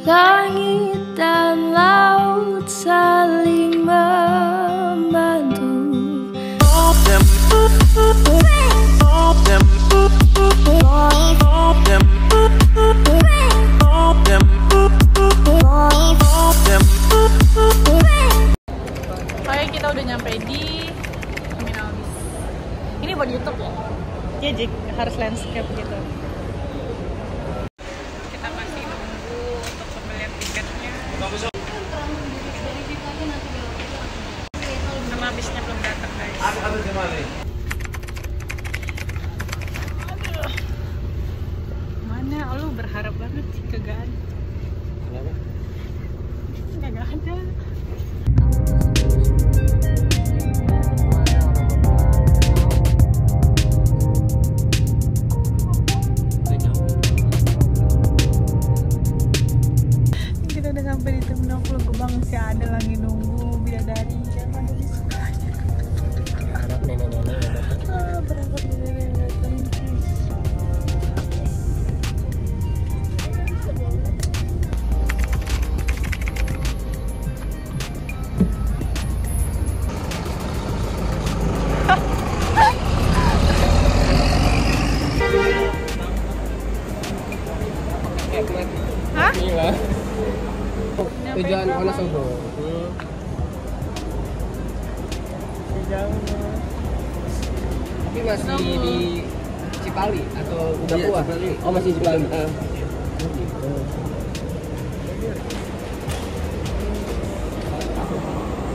Langit dan laut saling membantu. Oke, kita udah nyampe di terminal bis. Ini buat YouTube ya? Iya, Jik, harus landscape gitu. Kita masih nunggu untuk pembelian tiketnya. Karena bisnya belum datang, guys. Aduh. Mana? Lu berharap banget sih kagak ada. Kenapa? Kagak ada. Kita udah sampai di terminal Pulau Gebang, masih ada lagi nunggu bidadari yang ada di sebelahnya. Harap nenek-nenek yang datang. Berangkat bidadari yang datang. Hah? Inilah tujuan Wonosobo. Tapi masih di Cipali atau udah Iya, puas? Cipali. Oh, masih Cipali.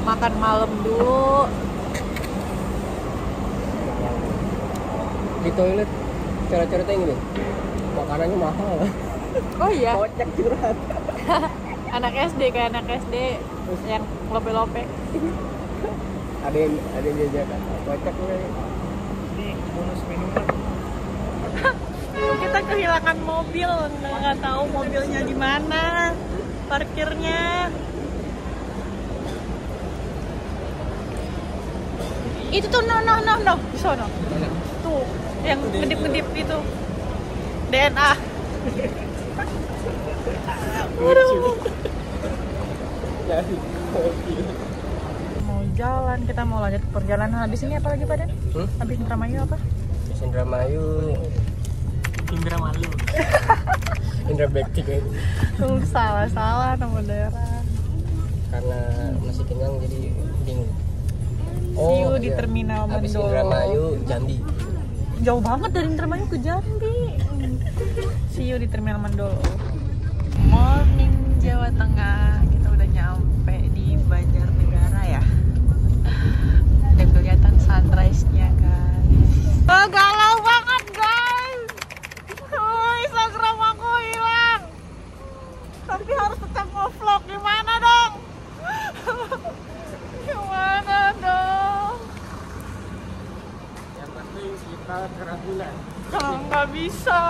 Makan malam dulu. Di toilet cara-caranya gini, makanannya mahal. Oh iya. Kocak curhat. Anak SD kayak anak SD yang lope-lope. Ada yang diajakan kocak nih. Ini bonus minuman. Kita kehilangan mobil, nggak tahu mobilnya di mana, parkirnya. Itu tuh no di sono. Tuh yang ngedip-ngedip itu DNA. Waduh. Mau jalan, kita mau lanjut perjalanan. Habis ini apa lagi, Pak Den? Habis Indramayu apa? Indramayu, Indra malu. Indra Bekti kan. Salah nama daerah. Karena masih kenyang jadi bingung. See you iya. di terminal Habis Mandolo. Indramayu, Jambi. Jauh banget dari Indramayu ke Jambi. See you di terminal Mandolo. Morning Jawa Tengah. Kita udah nyampe di Banjarnegara ya. Udah kelihatan sunrise-nya, guys. Oh, galau banget, guys. Instagram aku hilang. Tapi harus tetap nge-vlog. Gimana dong? Gimana dong? Yang pasti kita keraguan. Nggak bisa.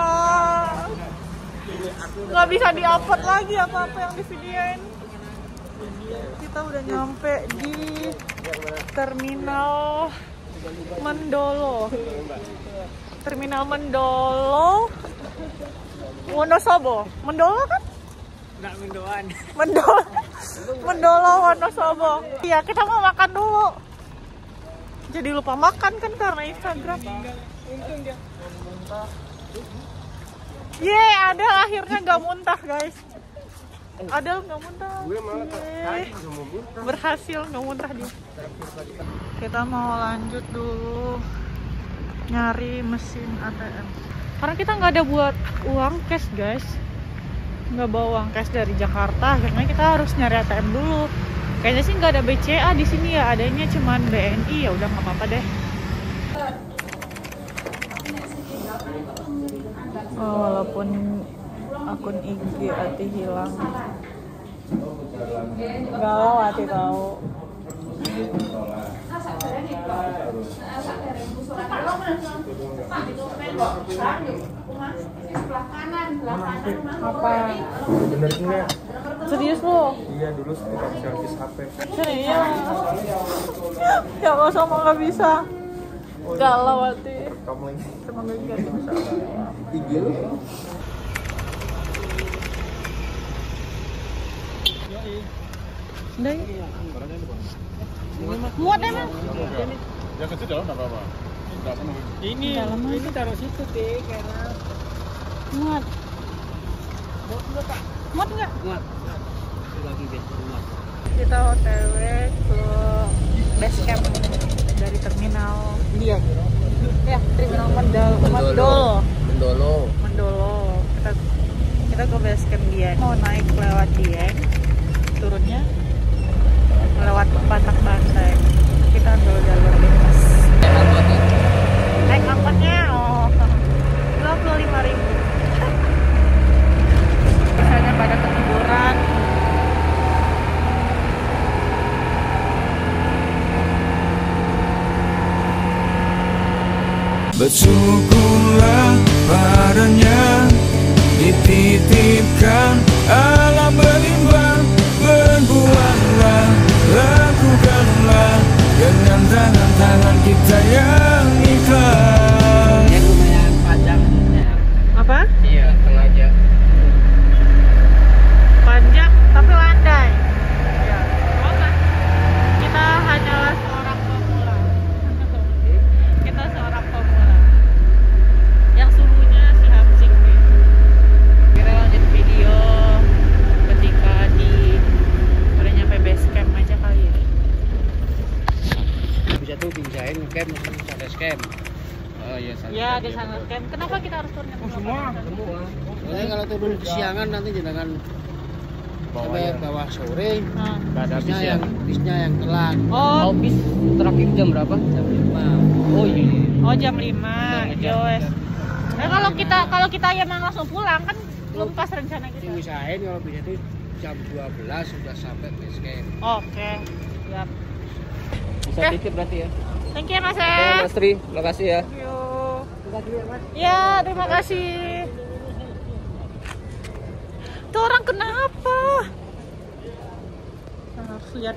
Nggak bisa di-upload lagi apa-apa yang di-videoin. Kita udah nyampe di terminal Mandolo. Terminal Mandolo Wonosobo. Mandolo kan? Nggak mendoan. Mandolo Wonosobo. Iya, kita mau makan dulu. Jadi lupa makan kan karena Instagram. Untung dia. Ada akhirnya nggak muntah, guys. Ada nggak muntah. Gue malah tadi udah mau muntah. Berhasil nggak muntah dia. Kita mau lanjut dulu nyari mesin ATM. Karena kita nggak ada buat uang cash, guys. Nggak bawa uang cash dari Jakarta. Akhirnya kita harus nyari ATM dulu. Kayaknya sih nggak ada BCA di sini ya. Adanya cuman BNI. Ya udah nggak apa-apa deh. Oh, walaupun akun IG Ati hilang, galau Ati tahu. Apa? Bener enggak? Serius lo? Iya, dulu sekitar servis HP. Serius? Ya Allah, sama nggak bisa. Galau Ati. Kamu lagi Semoga gak bisa. IG lu? sih. Udah ya? Muat emang? Ya kecil dalam enggak apa-apa. Enggak penuh. Ini taruh situ deh karena Muat. Muat nggak? Muat. Lagi muat. Kita OTW ke base camp dari terminal Dieng. Ya, terminal Mendolo. Kita ke base camp Dieng. Mau naik lewat Dieng, turunnya lewat Batak Banteng. Kita ambil jalur lintas. Naik angkotnya, oh 25.000. Misalnya pada ketiduran. Bersyukurlah padanya, dititipkan alam berimbang. Berbuatlah, lakukanlah dengan tangan-tangan kita yang ikhlas. Yang lumayan panjang. Apa? Iya, sengaja. Panjang tapi landai. Ya, oke. Kita hanyalah seorang pemula. Kita seorang pemula. Yang sungguhnya si Hamzik nih. Kita lanjut video ketika udah nyampe base camp aja kali ya. Bisa tuh pinjain camp sampai camp. Oh iya, Ya di sana camp. Kenapa kita harus turun Semua. Soalnya kalau turun kesiangan nanti jangan sampai bawah sore. Bisnya yang telat. Oh, Bis terakhir jam berapa? Jam 5. Oh iya. oh jam 5. Yowes. Nah, kalau kita emang langsung pulang kan belum pas rencana kita. Usahain kalau bisa tuh jam 12 sudah sampai base camp. Oke. Siap. Bisa titip berarti ya. Thank you Mas. Mas Tri, makasih ya. Thank you. Ya, terima kasih. Tuh orang kenapa? Harus lihat.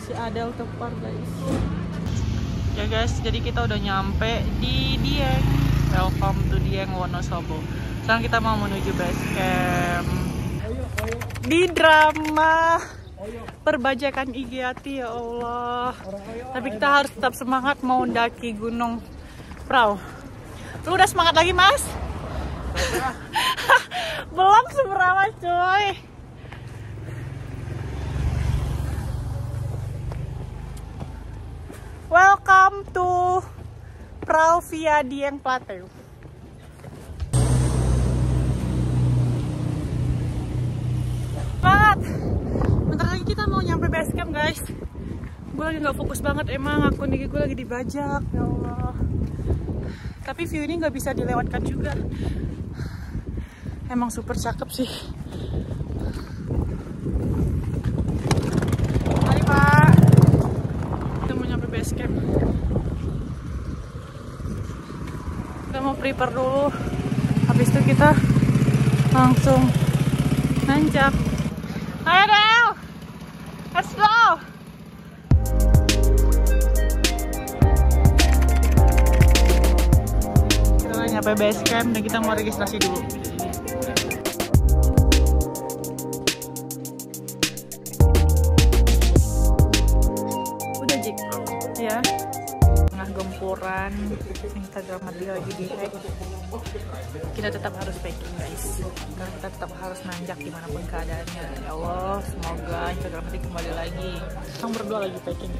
Si Adel tepar guys. Ya guys, jadi kita udah nyampe di Dieng. Welcome to Dieng Wonosobo. Sekarang kita mau menuju base camp. Di drama perbajakan Igiati, ya Allah. Tapi kita harus tetap semangat mau mendaki Gunung Prau. Lu udah semangat lagi, Mas? Belum seberapa, coy. Welcome to Prau via Dieng Plateau. Semangat! Bentar lagi kita mau nyampe base camp, guys. Gue lagi gak fokus banget, emang akun IG gue lagi dibajak, ya Allah. Tapi view ini gak bisa dilewatkan juga. Emang super cakep sih. Mari Pak. Kita mau nyampe base camp. Kita mau prepare dulu. Habis itu kita langsung nanjak. Ayo Del, let's go. Kita udah nyampe base camp dan kita mau registrasi dulu. Udah Jik? Ya. Tengah gempuran, Instagram dia lagi di-hack. Kita tetap harus packing guys, karena kita tetap harus nanjak dimanapun keadaannya. Ya Allah, semoga Instagram nanti kembali lagi. Kita berdua lagi packing.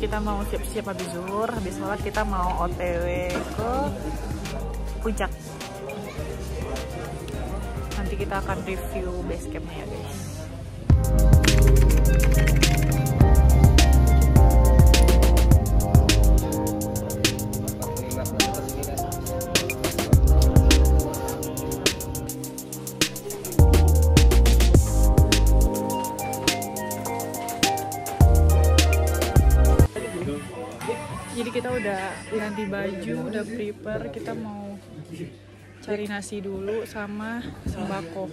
Kita mau siap-siap habis zuhur, habis sholat kita mau OTW ke puncak. Nanti kita akan review base campnya ya guys. Jadi kita udah ganti baju, udah prepare, kita mau cari nasi dulu sama sembako.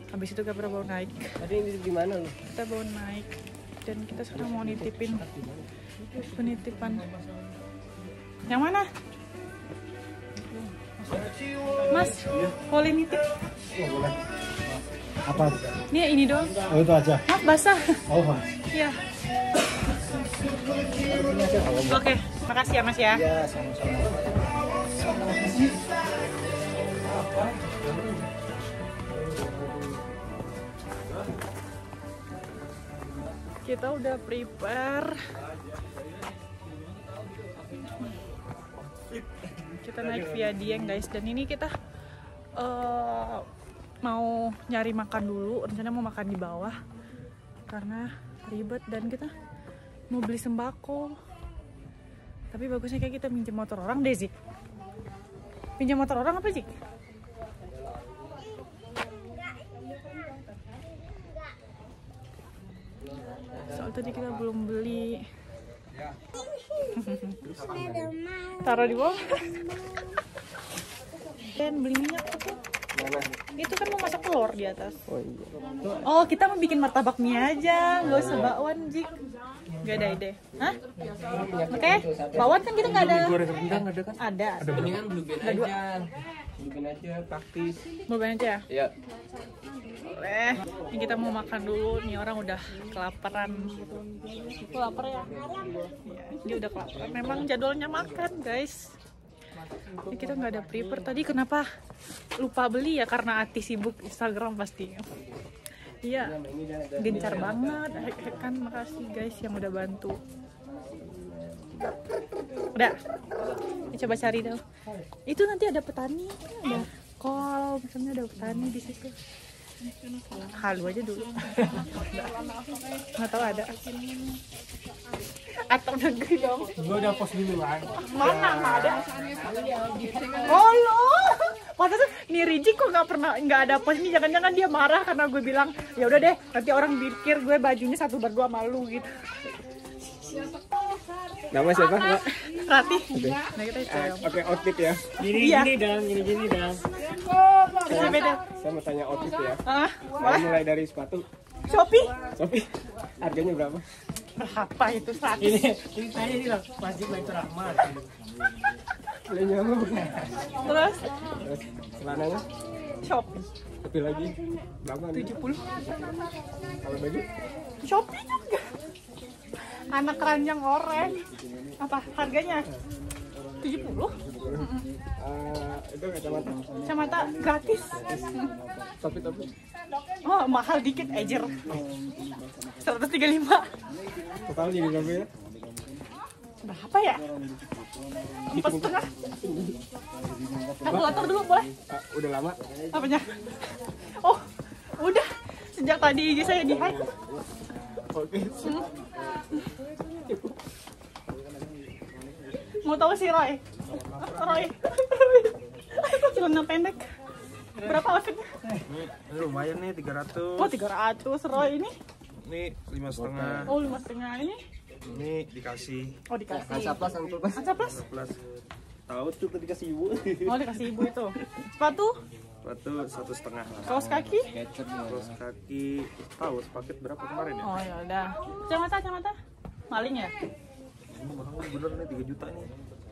Habis itu kita baru naik. Tadi ini di mana lu? Kita baru naik dan kita sekarang mau nitipin penitipan. Yang mana? Mas, boleh nitip? Boleh. Apa? Ini doang. Oh, itu aja. Maaf, basah. Oh, Mas. Iya. Oke, makasih ya Mas ya. Iya, sama-sama. Kita udah prepare. Kita naik via Dieng guys, dan ini kita mau nyari makan dulu. Rencana mau makan di bawah karena ribet, dan kita mau beli sembako. Tapi bagusnya kayak kita minjem motor orang deh, Zik. Pinjam motor orang apa, Zik? Soal tadi kita belum beli. Taruh di bawah. Dan beli minyak apa? Itu kan mau masak telur di atas. Oh iya. Oh, kita mau bikin martabak mie aja, nggak usah bakwan, Jik. Gak ada ide. Hah? Oke, bakwan kan kita nggak ada. Goreng rendang ada kan? Ada. Mendingan blueberry aja. Blueberry aja praktis. Mau banyak ya? Iya. Boleh. Ini kita mau makan dulu. Nih orang udah kelaparan. Aku lapar ya? Iya, dia udah kelaparan. Memang jadwalnya makan, guys. Ini kita nggak ada prepare tadi. Kenapa lupa beli ya? Karena Ati sibuk Instagram pasti. Iya, gencar banget. Kan makasih guys yang udah bantu. Udah. Ini coba cari dong. Itu nanti ada petani, ada kol, misalnya ada petani di situ. Halu aja dulu. Nggak tahu ada. Atau negeri dong. Gue udah post dulu kan. Mana nggak ada? Oh lo, pantesan nih Riji kok nggak ada post ini. Jangan-jangan dia marah karena gue bilang ya udah deh, nanti orang pikir gue bajunya 1 berdua malu gitu. Nama siapa, Mbak? Rati. Nah kita coba. Oke, outfit ya. Gini Dan gini dan. beda. Saya mau tanya outfit ya. Ah, Mulai dari sepatu. Shopee. Sofi, harganya berapa? Berapa itu 100? Ini tanya ini loh, Masjid Baitur Rahman. Boleh nyamuk. Terus Terus celananya, Shopee tapi lagi berapa? 70. Kalau baju? Shopee juga. Anak keranjang oranye. Apa harganya? 70. Itu kacamata. Kacamata gratis. Topi. Oh, mahal dikit ejer. 135. Total jadi berapa ya? Berapa ya? 4,5. Kalkulator dulu boleh? Udah lama. Apanya? Oh, udah. Sejak tadi IG saya di-hack. Oke. Mau tahu si Roy? Roy. Celana pendek. Berapa outfitnya? Ini lumayan nih 300. Oh, 300. Roy ini? Ini 5,5. Oh, 5,5 ini? Ini dikasih Oh, dikasih. Saplas. Ancaplas? plus. Tahu tuh tadi dikasih ibu. Oh, dikasih ibu itu. Sepatu? Sepatu 1,5 lah. Kaos kaki? Terus kaki tahu sepaket berapa kemarin ya? Oh, ya udah. Kacamata? Maling ya? Ini mahal bener nih 3 juta nih.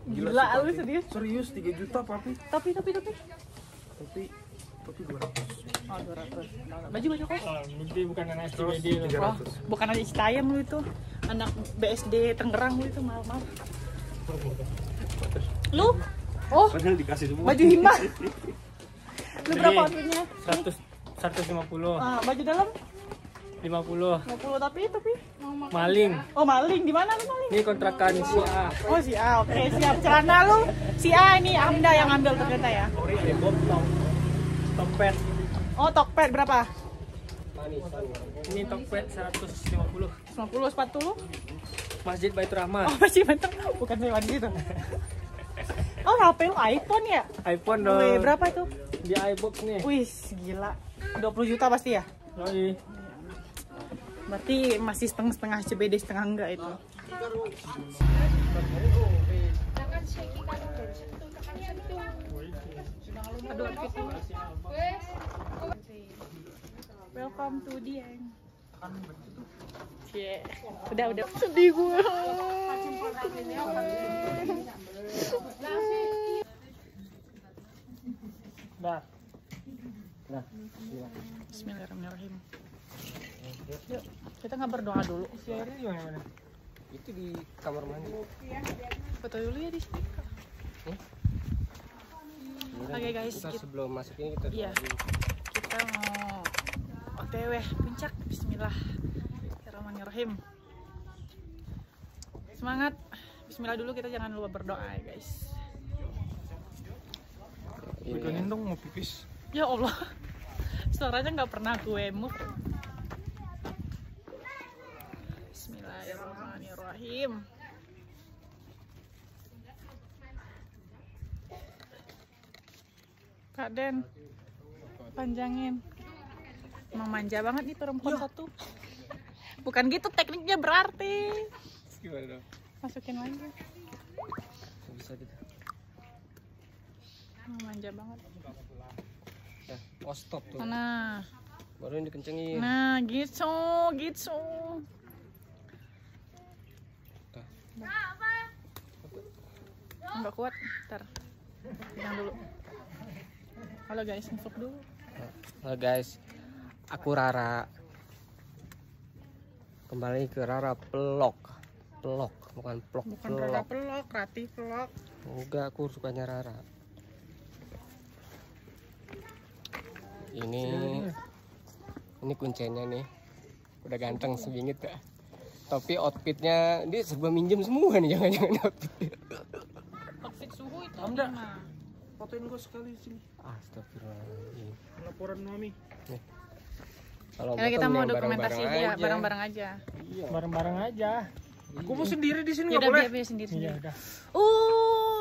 Gila, lu serius? Serius 3 juta papi. Tapi. Tapi 200. Oh, 200. Baju kos? Ini bukan anak Terus STBD loh. 300. Oh, bukan anak Citayam lu itu. Anak BSD Tangerang lu itu, maaf. Lu? Oh, Padahal dikasih semua. baju hima. Lu berapa outfitnya? 150, Baju dalam 50. 50 tapi Maling. oh maling, di mana lu maling? Ini kontrakan si A. Oh si A, oke siap. Celana lu si A, ini Amda yang ambil ternyata ya. Tokped. Oh Tokped berapa? Ini Tokped 150. 50. Sepatu lu? Masjid Baitur Rahman. Oh masih bentar, bukan lewat gitu. Oh HP lu iPhone ya? iPhone dong. Wih, berapa itu? Di iBox nih. Wih gila, 20 juta pasti ya? Yoi. Berarti masih setengah CBD, setengah enggak itu. Aduh, welcome to Dieng. Yeah. Udah. Sedih gue. Dah. Bismillahirrahmanirrahim. Yuk, kita nggak berdoa dulu. Si airnya di mana? Itu di kamar mandi. Foto dulu ya di sini. Oke guys, Kita sebelum masuk ini kita iya, kita mau OTW puncak. Bismillahirrahmanirrahim. Semangat. Bismillah dulu, kita jangan lupa berdoa ya guys. Bikinin dong mau pipis. Ya Allah, suaranya nggak pernah gue move. Bismillahirrahmanirrahim. Kak Den, panjangin. Emang manja banget nih perempuan satu. Bukan gitu tekniknya berarti. Gimana dong? Masukin lagi. Bisa gitu. Manja banget. Ya, oh stop tuh. Nah, Baru ini dikencengin. nah gitu. Nggak kuat, ntar pegang dulu. Halo guys, masuk dulu. Halo guys, aku Rara. Kembali ke Rara Pelok, bukan Plok. Bukan Rara pelok, Rati pelok. Enggak, aku sukanya Rara. Ini kuncinya nih, udah ganteng sebingit ya. Tapi outfitnya dia serba minjem semua nih, jangan-jangan outfitnya. Outfit suhu itu. Amda. Fotoin gue sekali di sini. Astagfirullahaladzim. Laporan mami. Nih. Kalau Ya, kita foto mau yang dokumentasi bareng-bareng dia aja. bareng-bareng aja. Iya. Bareng-bareng aja. Gue mau sendiri di sini Ya nggak udah boleh. biar sendiri-sendiri. Iya udah.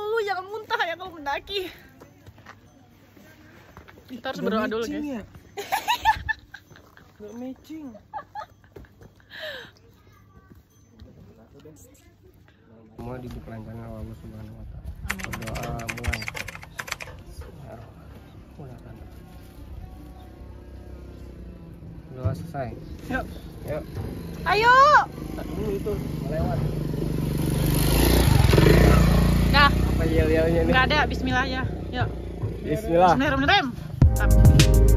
Lu jangan muntah ya kalau mendaki. Kita harus berdoa dulu guys. Ya? Gak matching. Semua dilancarkan oleh Allah Subhanahu wa taala. Berdoa mulai. Mulakan. Doa selesai. Yuk. Yuk. Ayo. Dulu itu melewat. Dah, Apa yel-yelnya nih? nggak ada. Bismillah ya. Yuk. Bismillah. Bismillahirrahmanirrahim.